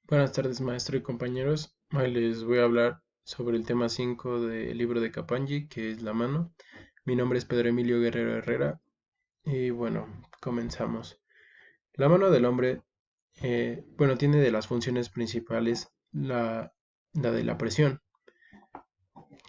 Buenas tardes, maestro y compañeros. Hoy les voy a hablar sobre el tema 5 del libro de Capangi, que es la mano. Mi nombre es Pedro Emilio Guerrero Herrera y bueno, comenzamos. La mano del hombre, tiene de las funciones principales la de la presión,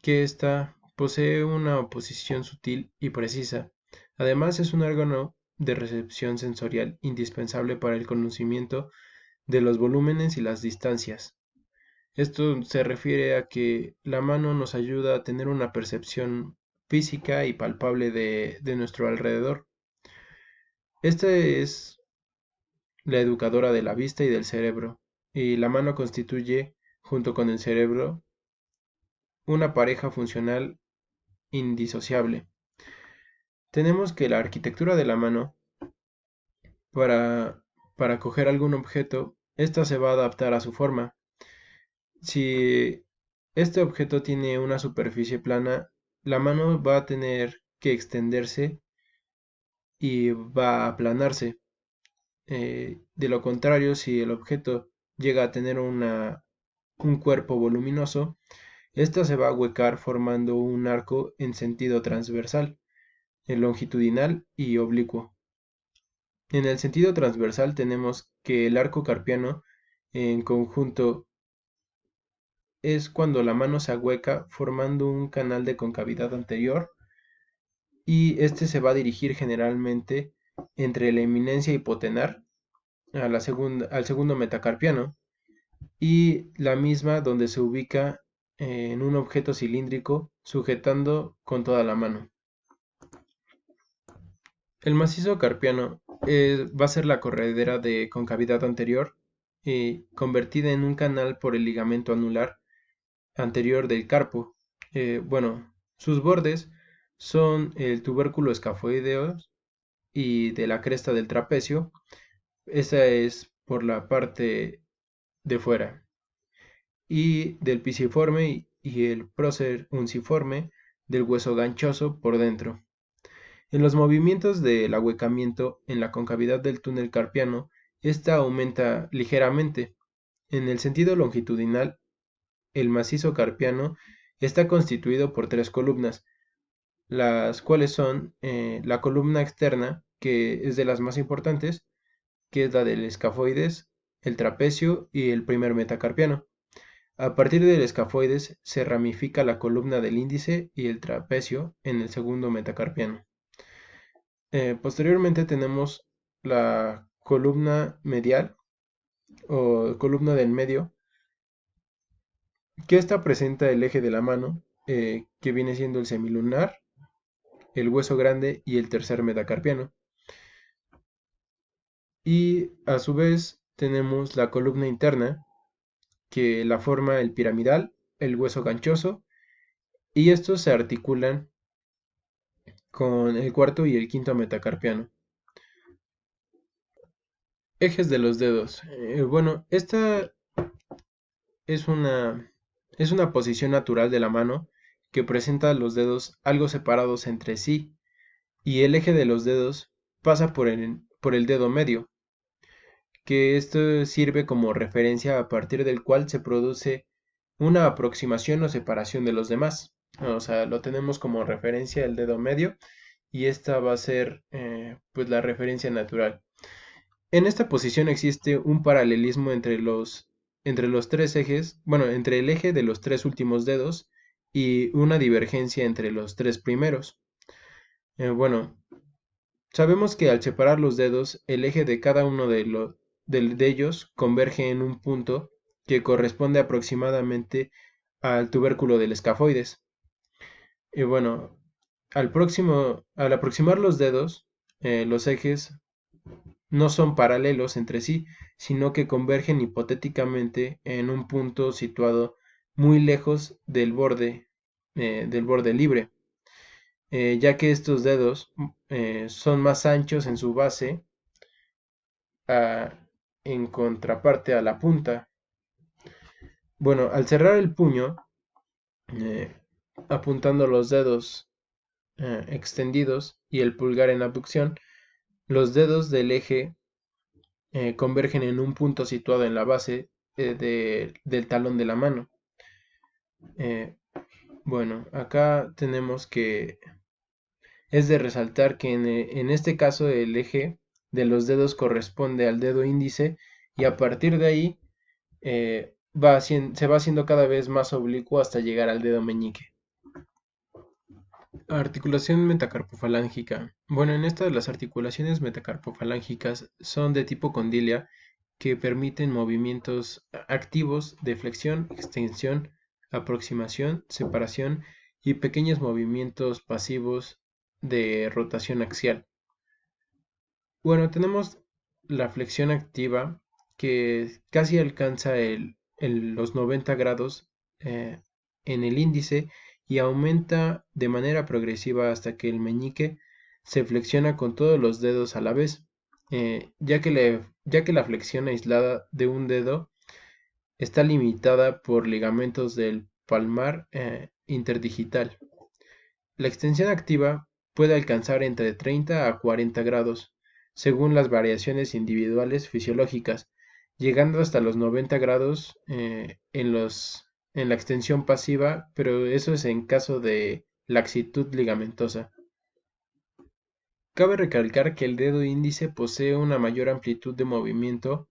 que ésta posee una oposición sutil y precisa. Además, es un órgano de recepción sensorial indispensable para el conocimiento de los volúmenes y las distancias. Esto se refiere a que la mano nos ayuda a tener una percepción física y palpable de nuestro alrededor. Esta es la educadora de la vista y del cerebro, y la mano constituye, junto con el cerebro, una pareja funcional indisociable. Tenemos que la arquitectura de la mano, para, para coger algún objeto, ésta se va a adaptar a su forma. Si este objeto tiene una superficie plana, la mano va a tener que extenderse y va a aplanarse. De lo contrario, si el objeto llega a tener un cuerpo voluminoso, ésta se va a huecar formando un arco en sentido transversal, longitudinal y oblicuo. En el sentido transversal tenemos que el arco carpiano en conjunto es cuando la mano se ahueca formando un canal de concavidad anterior y este se va a dirigir generalmente entre la eminencia hipotenar al segundo metacarpiano y la misma donde se ubica en un objeto cilíndrico sujetando con toda la mano. El macizo carpiano va a ser la corredera de concavidad anterior convertida en un canal por el ligamento anular anterior del carpo. Sus bordes son el tubérculo escafoideo y de la cresta del trapecio. Esa es por la parte de fuera. Y del pisiforme y el prócer unciforme del hueso ganchoso por dentro. En los movimientos del ahuecamiento en la concavidad del túnel carpiano, esta aumenta ligeramente. En el sentido longitudinal, el macizo carpiano está constituido por tres columnas, las cuales son la columna externa, que es de las más importantes, que es la del escafoides, el trapecio y el primer metacarpiano. A partir del escafoides se ramifica la columna del índice y el trapecio en el segundo metacarpiano. Posteriormente tenemos la columna medial o columna del medio, que esta presenta el eje de la mano, que viene siendo el semilunar, el hueso grande y el tercer metacarpiano. Y a su vez tenemos la columna interna, que la forma el piramidal, el hueso ganchoso, y estos se articulan con el cuarto y el quinto metacarpiano. Ejes de los dedos. Esta es es una posición natural de la mano que presenta los dedos algo separados entre sí y el eje de los dedos pasa por el dedo medio, que esto sirve como referencia a partir del cual se produce una aproximación o separación de los demás. O sea, lo tenemos como referencia el dedo medio y esta va a ser pues la referencia natural. En esta posición existe un paralelismo entre los tres ejes, entre el eje de los tres últimos dedos y una divergencia entre los tres primeros. Eh, bueno, Sabemos que al separar los dedos, el eje de cada uno de ellos converge en un punto que corresponde aproximadamente al tubérculo del escafoides. Y bueno, al aproximar los dedos, los ejes no son paralelos entre sí, sino que convergen hipotéticamente en un punto situado muy lejos del borde libre, ya que estos dedos son más anchos en su base a- en contraparte a la punta. Bueno, al cerrar el puño, eh, apuntando los dedos extendidos y el pulgar en abducción, los dedos del eje convergen en un punto situado en la base del talón de la mano. Eh, bueno, acá tenemos que es de resaltar que en este caso el eje de los dedos corresponde al dedo índice y a partir de ahí se va haciendo cada vez más oblicuo hasta llegar al dedo meñique. Articulación metacarpofalángica. Bueno, en esta las articulaciones metacarpofalángicas son de tipo condilia que permiten movimientos activos de flexión, extensión, aproximación, separación y pequeños movimientos pasivos de rotación axial. Bueno, tenemos la flexión activa que casi alcanza los 90 grados eh, en el índice y aumenta de manera progresiva hasta que el meñique se flexiona con todos los dedos a la vez, ya que la flexión aislada de un dedo está limitada por ligamentos del palmar interdigital. La extensión activa puede alcanzar entre 30 a 40 grados, según las variaciones individuales fisiológicas, llegando hasta los 90 grados en la extensión pasiva, pero eso es en caso de laxitud ligamentosa. Cabe recalcar que el dedo índice posee una mayor amplitud de movimiento,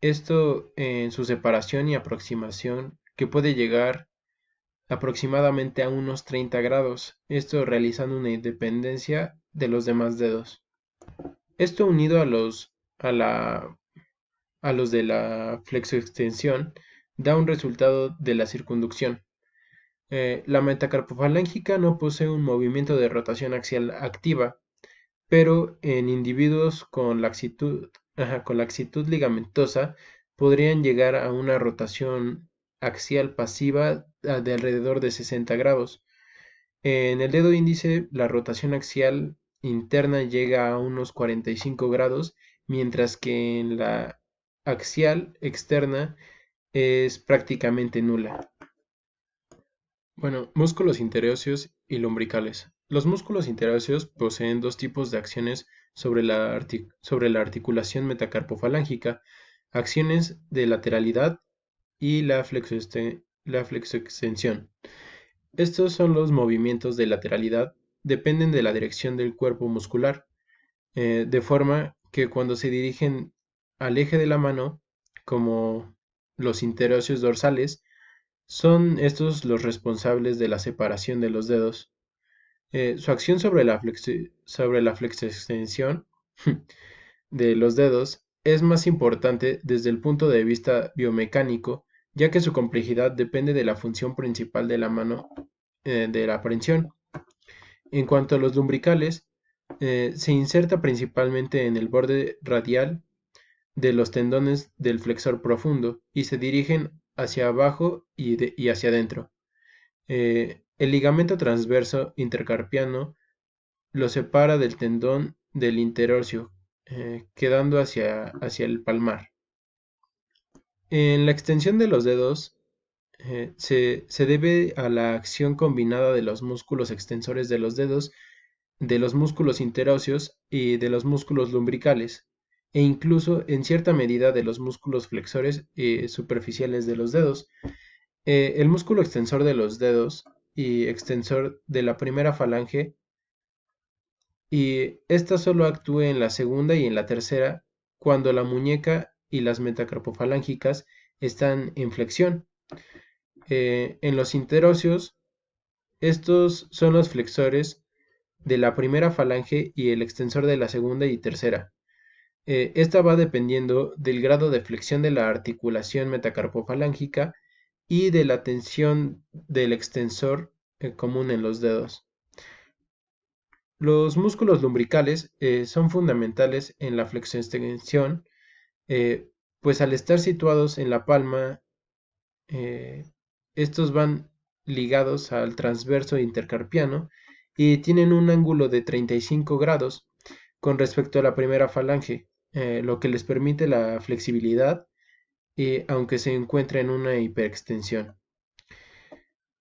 esto en su separación y aproximación, que puede llegar aproximadamente a unos 30 grados, esto realizando una independencia de los demás dedos. Esto unido a los de la flexoextensión da un resultado de la circunducción. La metacarpofalángica no posee un movimiento de rotación axial activa, pero en individuos con laxitud ligamentosa podrían llegar a una rotación axial pasiva de alrededor de 60 grados. En el dedo índice, la rotación axial interna llega a unos 45 grados, mientras que en la axial externa es prácticamente nula. Bueno, músculos interóseos y lumbricales. Los músculos interóseos poseen dos tipos de acciones sobre sobre la articulación metacarpofalángica: acciones de lateralidad y la flexoextensión. Estos son los movimientos de lateralidad, dependen de la dirección del cuerpo muscular, de forma que cuando se dirigen al eje de la mano, como los interóseos dorsales, son estos los responsables de la separación de los dedos. Su acción sobre la flexoextensión de los dedos es más importante desde el punto de vista biomecánico, ya que su complejidad depende de la función principal de la mano de la prensión. En cuanto a los lumbricales, se inserta principalmente en el borde radial de los tendones del flexor profundo y se dirigen hacia abajo y hacia adentro. El ligamento transverso intercarpiano lo separa del tendón del interóseo, quedando hacia el palmar. En la extensión de los dedos se debe a la acción combinada de los músculos extensores de los dedos, de los músculos interóseos y de los músculos lumbricales, e incluso en cierta medida de los músculos flexores superficiales de los dedos. El músculo extensor de los dedos y extensor de la primera falange, y esta solo actúa en la segunda y en la tercera cuando la muñeca y las metacarpofalángicas están en flexión. En los interóseos, estos son los flexores de la primera falange y el extensor de la segunda y tercera. Esta va dependiendo del grado de flexión de la articulación metacarpofalángica y de la tensión del extensor común en los dedos. Los músculos lumbricales son fundamentales en la flexoextensión, pues al estar situados en la palma, eh, estos van ligados al transverso intercarpiano y tienen un ángulo de 35 grados con respecto a la primera falange, lo que les permite la flexibilidad, aunque se encuentra en una hiperextensión.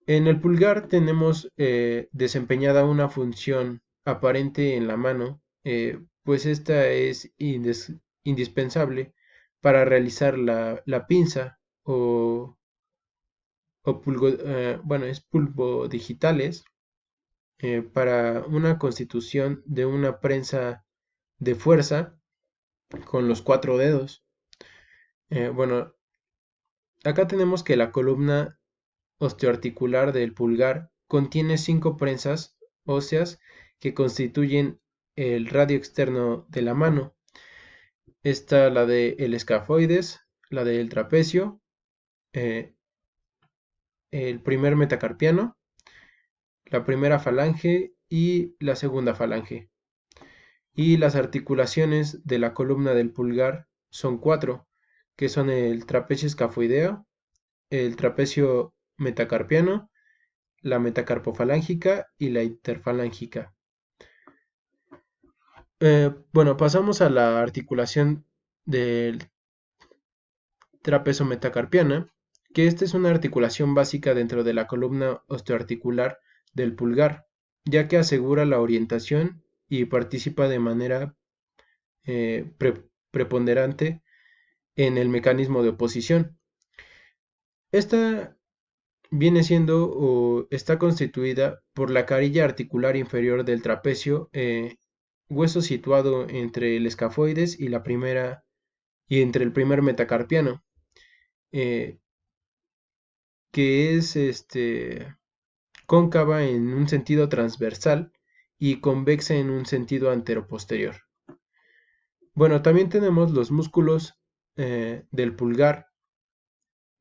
En el pulgar tenemos desempeñada una función aparente en la mano, pues esta es indispensable para realizar la pinza, o, bueno, es pulvodigitales para una constitución de una prensa de fuerza con los cuatro dedos. Bueno, acá tenemos que la columna osteoarticular del pulgar contiene cinco prensas óseas que constituyen el radio externo de la mano. Está la del escafoides, la del trapecio, eh, el primer metacarpiano, la primera falange y la segunda falange. Y las articulaciones de la columna del pulgar son cuatro, que son el trapecio escafoideo, el trapecio metacarpiano, la metacarpofalángica y la interfalángica. Bueno, pasamos a la articulación del trapecio metacarpiana, que esta es una articulación básica dentro de la columna osteoarticular del pulgar, ya que asegura la orientación y participa de manera preponderante en el mecanismo de oposición. Esta viene siendo o está constituida por la carilla articular inferior del trapecio, hueso situado entre el escafoides y la primera y entre el primer metacarpiano, eh, que es cóncava en un sentido transversal y convexa en un sentido anteroposterior. Bueno, también tenemos los músculos del pulgar,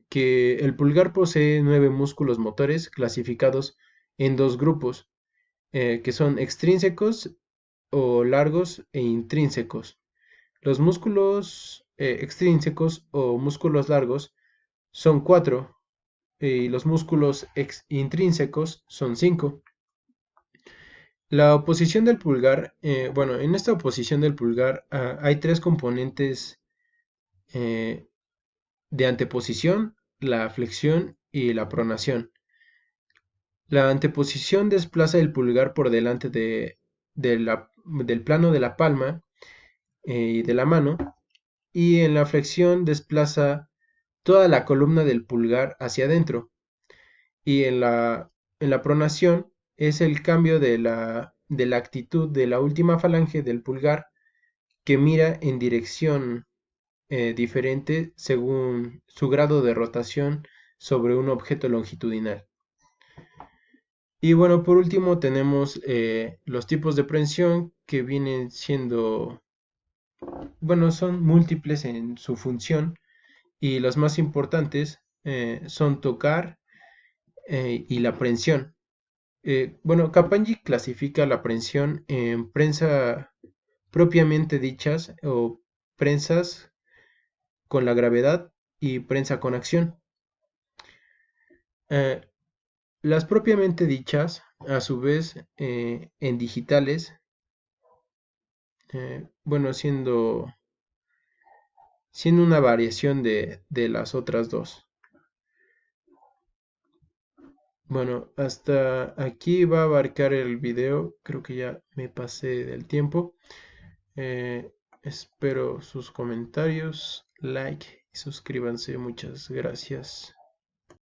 que el pulgar posee 9 músculos motores clasificados en dos grupos, que son extrínsecos o largos e intrínsecos. Los músculos extrínsecos o músculos largos son 4 y los músculos intrínsecos son 5. La oposición del pulgar, bueno, en esta oposición del pulgar hay tres componentes eh, de anteposición, la flexión y la pronación. La anteposición desplaza el pulgar por delante del plano de la palma y de la mano, y en la flexión desplaza toda la columna del pulgar hacia adentro, y en la pronación es el cambio de la actitud de la última falange del pulgar que mira en dirección diferente según su grado de rotación sobre un objeto longitudinal. Y bueno, por último tenemos los tipos de prensión que vienen siendo, bueno, son múltiples en su función y los más importantes son tocar y la prensión. Bueno, Capanggi clasifica la prensión en prensa propiamente dichas o prensas con la gravedad y prensa con acción. Eh, las propiamente dichas, a su vez, en digitales, bueno, siendo una variación de las otras dos. Bueno, hasta aquí va a abarcar el video. Creo que ya me pasé del tiempo. Espero sus comentarios, like y suscríbanse. Muchas gracias.